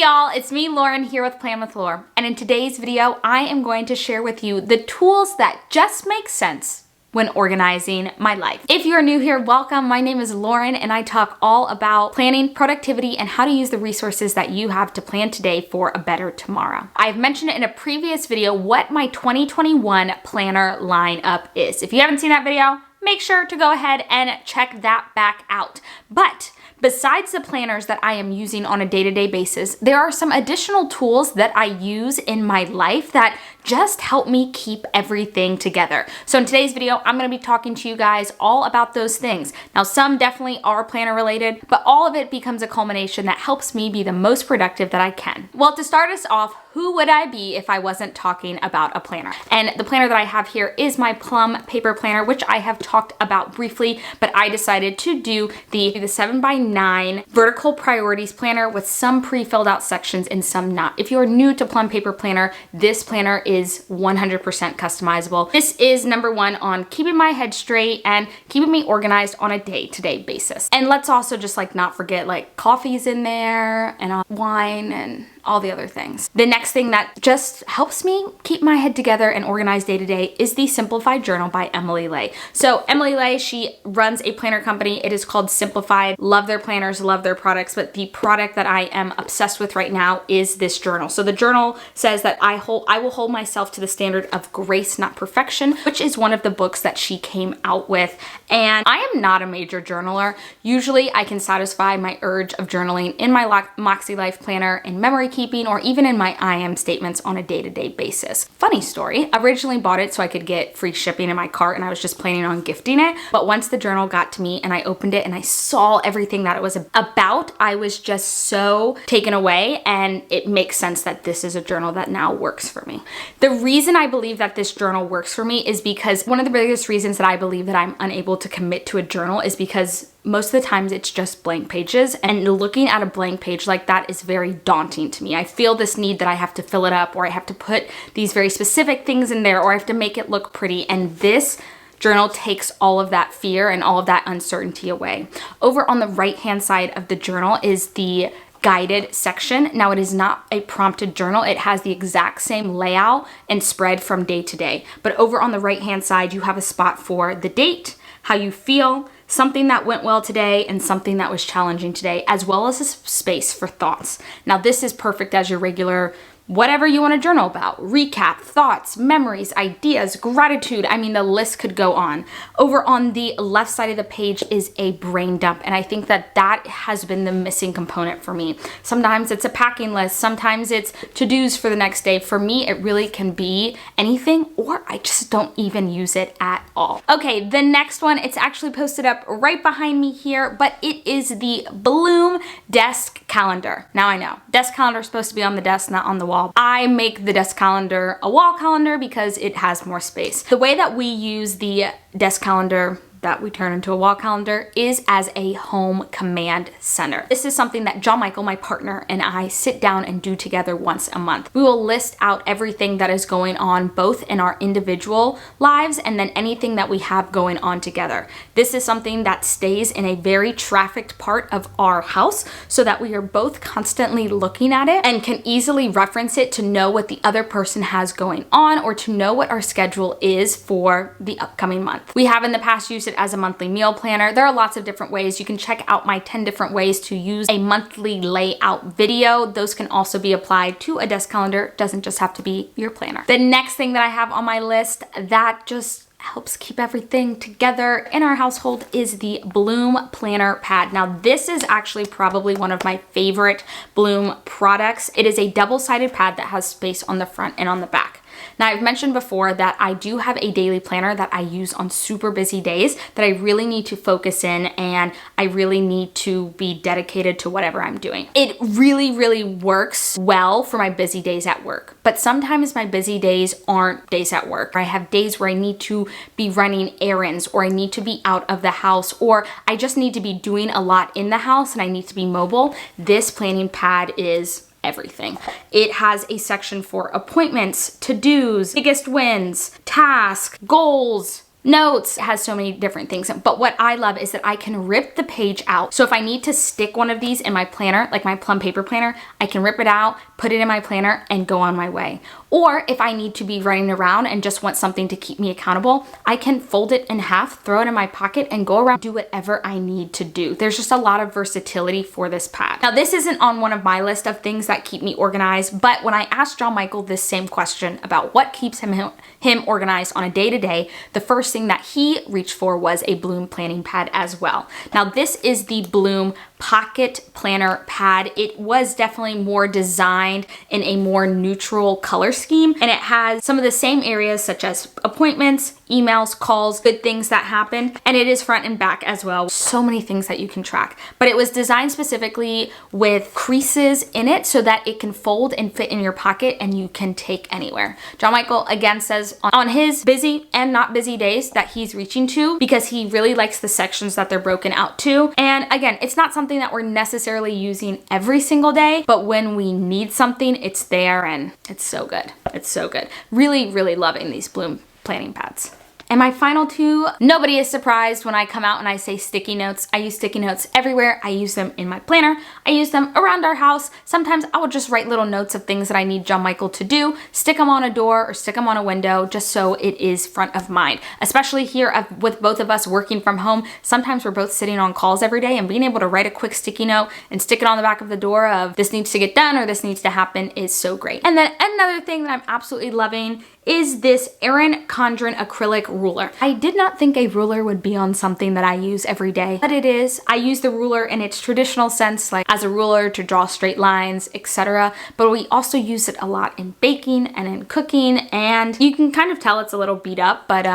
y'all, it's me Lauren here with Plan with Lore, and in today's video I am going to share with you the tools that just make sense when organizing my life. If you are new here, welcome. My name is Lauren and I talk all about planning, productivity, and how to use the resources that you have to plan today for a better tomorrow. I've mentioned in a previous video what my 2021 planner lineup is. If you haven't seen that video, make sure to go ahead and check that back out. But besides the planners that I am using on a day-to-day basis, there are some additional tools that I use in my life that just help me keep everything together. So in today's video, I'm gonna be talking to you guys all about those things. Now, some definitely are planner related, but all of it becomes a culmination that helps me be the most productive that I can. Well, to start us off, who would I be if I wasn't talking about a planner? And the planner that I have here is my Plum paper planner, which I have talked about briefly, but I decided to do the 7x9 vertical priorities planner with some pre-filled out sections and some not. If you're new to Plum paper planner, this planner is 100% customizable. This is number one on keeping my head straight and keeping me organized on a day-to-day basis. And let's also just not forget coffee's in there and wine and all the other things. The next thing that just helps me keep my head together and organized day to day is the Simplified Journal by Emily Lay. So Emily Lay, she runs a planner company. It is called Simplified. Love their planners, love their products, but the product that I am obsessed with right now is this journal. So the journal says that I will hold myself to the standard of grace, not perfection, which is one of the books that she came out with. And I am not a major journaler. Usually I can satisfy my urge of journaling in my Moxie Life planner, in memory keeping, or even in my I am statements on a day-to-day basis. Funny story, I originally bought it so I could get free shipping in my cart and I was just planning on gifting it. But once the journal got to me and I opened it and I saw everything that it was about, I was just so taken away, and it makes sense that this is a journal that now works for me. The reason I believe that this journal works for me is because one of the biggest reasons that I believe that I'm unable to commit to a journal is because most of the times it's just blank pages, and looking at a blank page like that is very daunting to me. I feel this need that I have to fill it up, or I have to put these very specific things in there, or I have to make it look pretty, and this journal takes all of that fear and all of that uncertainty away. Over on the right-hand side of the journal is the guided section. Now, it is not a prompted journal. It has the exact same layout and spread from day to day. But over on the right-hand side, you have a spot for the date, how you feel, something that went well today, and something that was challenging today, as well as a space for thoughts. Now, this is perfect as your regular whatever you want to journal about. Recap, thoughts, memories, ideas, gratitude. I mean, the list could go on. Over on the left side of the page is a brain dump, and I think that that has been the missing component for me. Sometimes it's a packing list, sometimes it's to-dos for the next day. For me, it really can be anything, or I just don't even use it at all. Okay, the next one, it's actually posted up right behind me here, but it is the Bloom desk calendar. Now, I know, desk calendar is supposed to be on the desk, not on the wall. I make the desk calendar a wall calendar because it has more space. The way that we use the desk calendar that we turn into a wall calendar is as a home command center. This is something that John Michael, my partner, and I sit down and do together once a month. We will list out everything that is going on both in our individual lives and then anything that we have going on together. This is something that stays in a very trafficked part of our house so that we are both constantly looking at it and can easily reference it to know what the other person has going on or to know what our schedule is for the upcoming month. We have in the past used it as a monthly meal planner. There are lots of different ways. You can check out my 10 different ways to use a monthly layout video. Those can also be applied to a desk calendar. It doesn't just have to be your planner. The next thing that I have on my list that just helps keep everything together in our household is the Bloom Planner Pad. Now, this is actually probably one of my favorite Bloom products. It is a double-sided pad that has space on the front and on the back. Now, I've mentioned before that I do have a daily planner that I use on super busy days that I really need to focus in and I really need to be dedicated to whatever I'm doing. It really, really works well for my busy days at work, but sometimes my busy days aren't days at work. I have days where I need to be running errands, or I need to be out of the house, or I just need to be doing a lot in the house and I need to be mobile. This planning pad is everything. It has a section for appointments, to-dos, biggest wins, tasks, goals, notes. It has so many different things. But what I love is that I can rip the page out. So if I need to stick one of these in my planner, like my plum paper planner, I can rip it out, put it in my planner, and go on my way. Or if I need to be running around and just want something to keep me accountable, I can fold it in half, throw it in my pocket, and go around, do whatever I need to do. There's just a lot of versatility for this pad. Now, this isn't on one of my list of things that keep me organized, but when I asked John Michael this same question about what keeps him organized on a day-to-day, the first thing that he reached for was a Bloom planning pad as well. Now, this is the Bloom Pocket Planner Pad. It was definitely more designed in a more neutral color scheme, and it has some of the same areas such as appointments, emails, calls, good things that happened, and it is front and back as well. So many things that you can track, but it was designed specifically with creases in it so that it can fold and fit in your pocket and you can take anywhere. John Michael again says on his busy and not busy days that he's reaching to, because he really likes the sections that they're broken out to. And again, it's not something that we're necessarily using every single day, but when we need something, it's there, and it's so good. It's so good. Really, really loving these Bloom planning pads. And my final two, nobody is surprised when I come out and I say sticky notes. I use sticky notes everywhere. I use them in my planner. I use them around our house. Sometimes I will just write little notes of things that I need John Michael to do, stick them on a door or stick them on a window just so it is front of mind. Especially here with both of us working from home, sometimes we're both sitting on calls every day, and being able to write a quick sticky note and stick it on the back of the door of this needs to get done or this needs to happen is so great. And then another thing that I'm absolutely loving is this Erin Condren acrylic ruler. I did not think a ruler would be on something that I use every day, but it is. I use the ruler in its traditional sense, like as a ruler to draw straight lines, etc. But we also use it a lot in baking and in cooking, and you can kind of tell it's a little beat up, but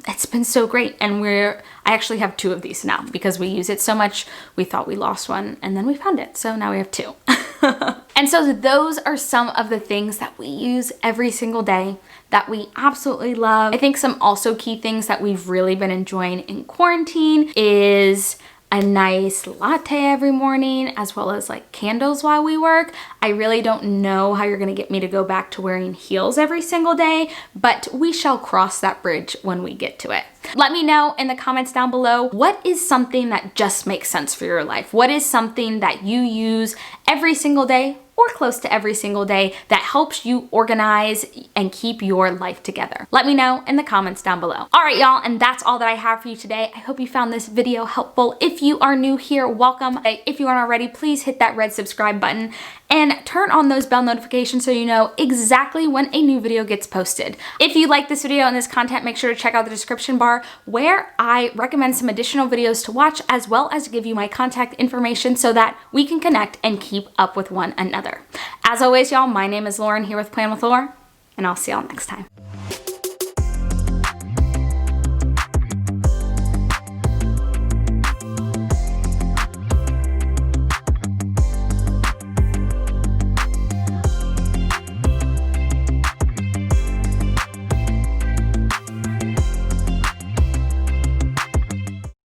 it's been so great. And I actually have two of these now because we use it so much. We thought we lost one and then we found it. So now we have two. And so those are some of the things that we use every single day that we absolutely love. I think some also key things that we've really been enjoying in quarantine is a nice latte every morning, as well as like candles while we work. I really don't know how you're gonna get me to go back to wearing heels every single day, but we shall cross that bridge when we get to it. Let me know in the comments down below, what is something that just makes sense for your life? What is something that you use every single day or close to every single day that helps you organize and keep your life together? Let me know in the comments down below. All right, y'all, and that's all that I have for you today. I hope you found this video helpful. If you are new here, welcome. If you aren't already, please hit that red subscribe button and turn on those bell notifications so you know exactly when a new video gets posted. If you like this video and this content, make sure to check out the description bar where I recommend some additional videos to watch, as well as give you my contact information so that we can connect and keep up with one another. As always, y'all, my name is Lauren here with Plan with Laura, and I'll see y'all next time.